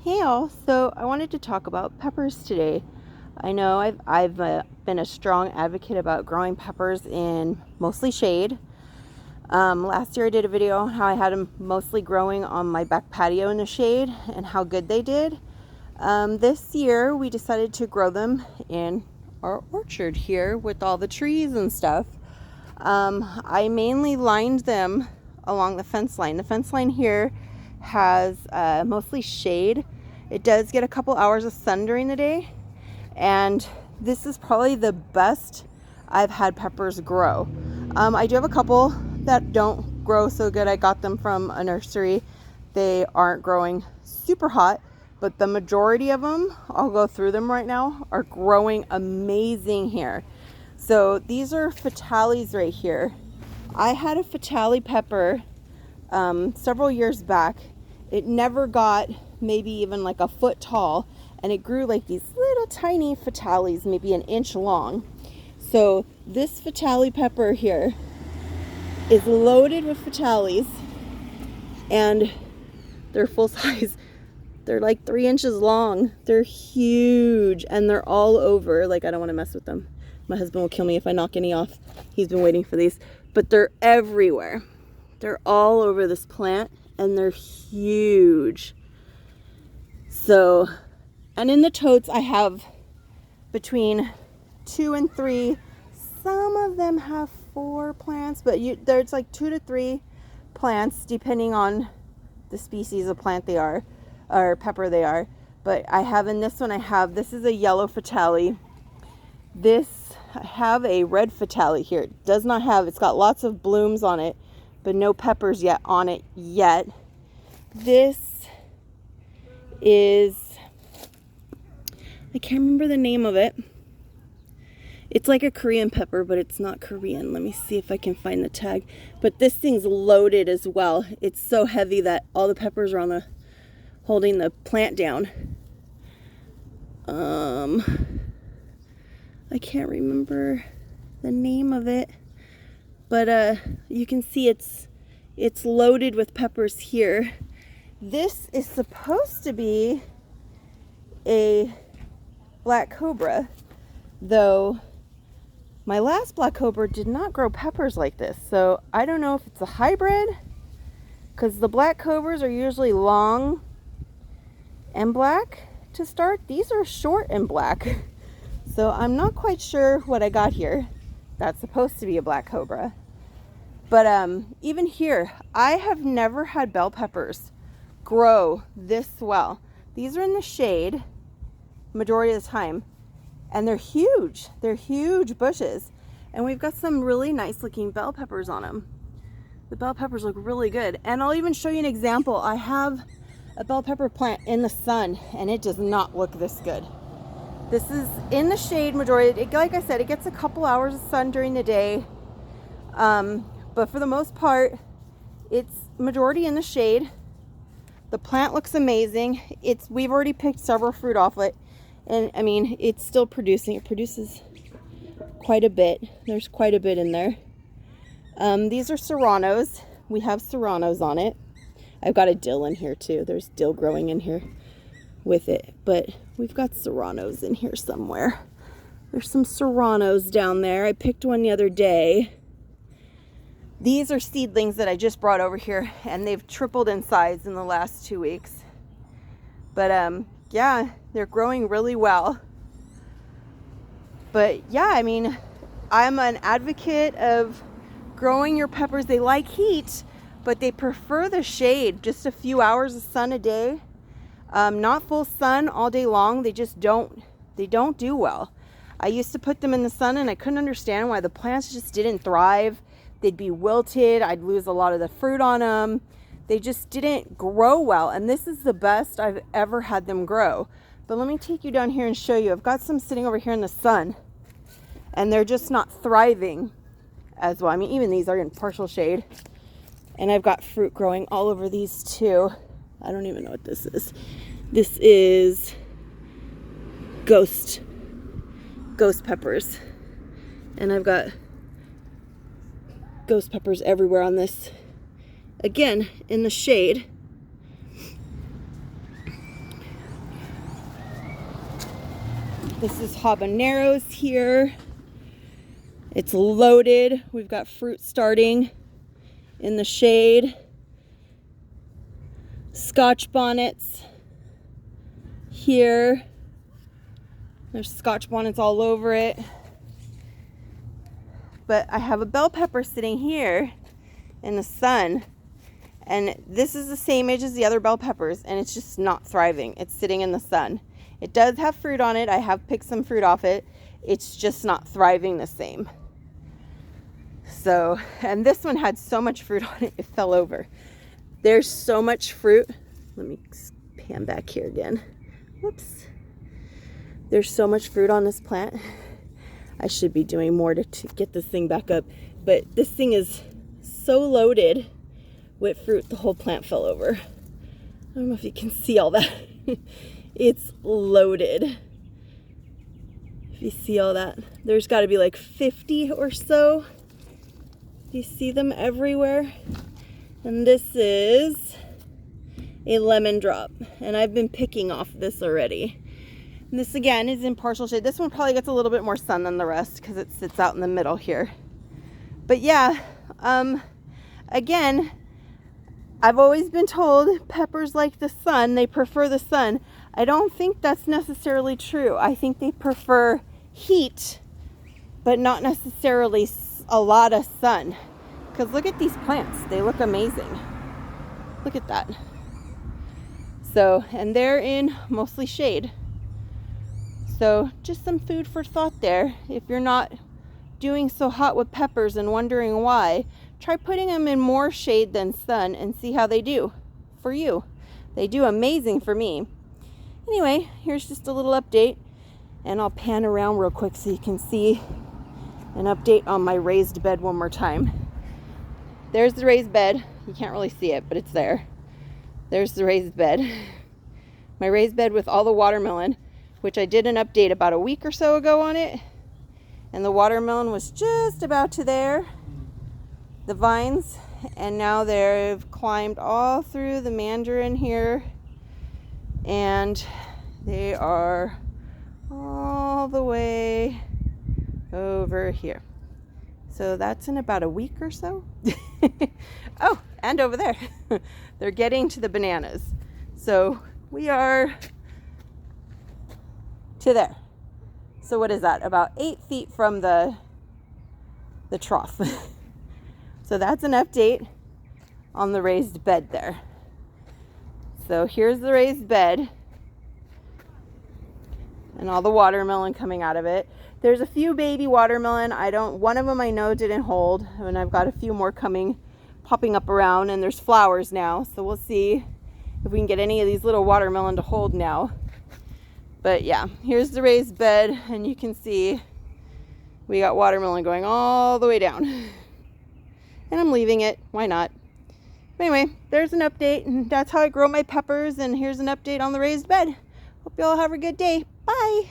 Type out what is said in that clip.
Hey all, so I wanted to talk about peppers today. I know I've been a strong advocate about growing peppers in mostly shade. Last year I did a video on how I had them mostly growing on my back patio in the shade and how good they did. This year we decided to grow them in our orchard here with all the trees and stuff. I mainly lined them along the fence line. The fence line here has mostly shade. It does get a couple hours of sun during the day, and this is probably the best I've had peppers grow. I do have a couple that don't grow so good. I got them from a nursery. They aren't growing super hot, but the majority of them, I'll go through them right now, are growing amazing here. So these are Fatales right here. I had a Fatale pepper several years back. It never got maybe even like a foot tall, and it grew like these little tiny Fatales, maybe an inch long. So this Fatale pepper here is loaded with Fatales, and they're full size. They're like 3 inches long. They're huge, and they're all over. Like, I don't want to mess with them. My husband will kill me if I knock any off. He's been waiting for these, but they're everywhere. They're all over this plant, and they're huge. So, and in the totes I have between 2 and 3. Some of them have 4 plants, but there's like 2 to 3 plants depending on the species of plant they are, or pepper they are. But I have in this one, this is a yellow Fatale. I have a red Fatale here. It does not have, it's got lots of blooms on it, but no peppers yet on it yet. This is, I can't remember the name of it. It's like a Korean pepper, but it's not Korean. Let me see if I can find the tag. But this thing's loaded as well. It's so heavy that all the peppers are holding the plant down. I can't remember the name of it, but you can see it's loaded with peppers here. This is supposed to be a black cobra, though my last black cobra did not grow peppers like this. So I don't know if it's a hybrid, because the black cobras are usually long and black to start. These are short and black. So I'm not quite sure what I got here. That's supposed to be a black cobra. But even here, I have never had bell peppers grow this well. These are in the shade majority of the time, and they're huge. They're huge bushes, and we've got some really nice looking bell peppers on them. The bell peppers look really good, and I'll even show you an example. I have a bell pepper plant in the sun, and it does not look this good. This is in the shade majority. Like I said, it gets a couple hours of sun during the day, but for the most part, it's majority in the shade. The plant looks amazing. We've already picked several fruit off it, and I mean, it's still producing. It produces quite a bit. There's quite a bit in there. These are serranos. We have serranos on it. I've got a dill in here too. There's dill growing in here with it, but we've got serranos in here somewhere. There's some serranos down there. I picked one the other day. These are seedlings that I just brought over here, and they've tripled in size in the last 2 weeks. But yeah, they're growing really well. But yeah, I mean, I'm an advocate of growing your peppers. They like heat, but they prefer the shade. Just a few hours of sun a day. Not full sun all day long. They don't do well. I used to put them in the sun, and I couldn't understand why the plants just didn't thrive. They'd be wilted. I'd lose a lot of the fruit on them. They just didn't grow well, and this is the best I've ever had them grow. But let me take you down here and show you. I've got some sitting over here in the sun, and they're just not thriving as well. I mean, even these are in partial shade, and I've got fruit growing all over these too. I don't even know what this is. This is ghost peppers, and I've got ghost peppers everywhere on this. Again, in the shade. This is habaneros here. It's loaded. We've got fruit starting in the shade. Scotch bonnets here. There's Scotch bonnets all over it. But I have a bell pepper sitting here in the sun. And this is the same age as the other bell peppers, and it's just not thriving. It's sitting in the sun. It does have fruit on it. I have picked some fruit off it. It's just not thriving the same. So, and this one had so much fruit on it, it fell over. There's so much fruit. Let me pan back here again. Whoops. There's so much fruit on this plant. I should be doing more to get this thing back up. But this thing is so loaded with fruit, the whole plant fell over. I don't know if you can see all that. It's loaded. If you see all that, there's got to be like 50 or so. You see them everywhere. And this is a lemon drop, and I've been picking off this already. And this again is in partial shade. This one probably gets a little bit more sun than the rest because it sits out in the middle here. But yeah, again, I've always been told peppers like the sun, they prefer the sun. I don't think that's necessarily true. I think they prefer heat, but not necessarily a lot of sun. Because look at these plants, they look amazing. Look at that. So, and they're in mostly shade. So just some food for thought there. If you're not doing so hot with peppers and wondering why, try putting them in more shade than sun and see how they do for you. They do amazing for me. Anyway, here's just a little update, and I'll pan around real quick so you can see an update on my raised bed one more time. There's the raised bed. You can't really see it, but it's there. There's the raised bed. My raised bed with all the watermelon, which I did an update about a week or so ago on it. And the watermelon was just about to there, the vines, and now they've climbed all through the mandarin here, and they are all the way over here. So that's in about a week or so. Oh, and over there. They're getting to the bananas. So we are to there. So what is that? About 8 feet from the trough. So that's an update on the raised bed there. So here's the raised bed and all the watermelon coming out of it. There's a few baby watermelon. One of them I know didn't hold, and I've got a few more popping up around, and there's flowers now. So we'll see if we can get any of these little watermelon to hold now. But yeah, here's the raised bed, and you can see we got watermelon going all the way down. And I'm leaving it, why not? Anyway, there's an update, and that's how I grow my peppers, and here's an update on the raised bed. Hope you all have a good day. Bye.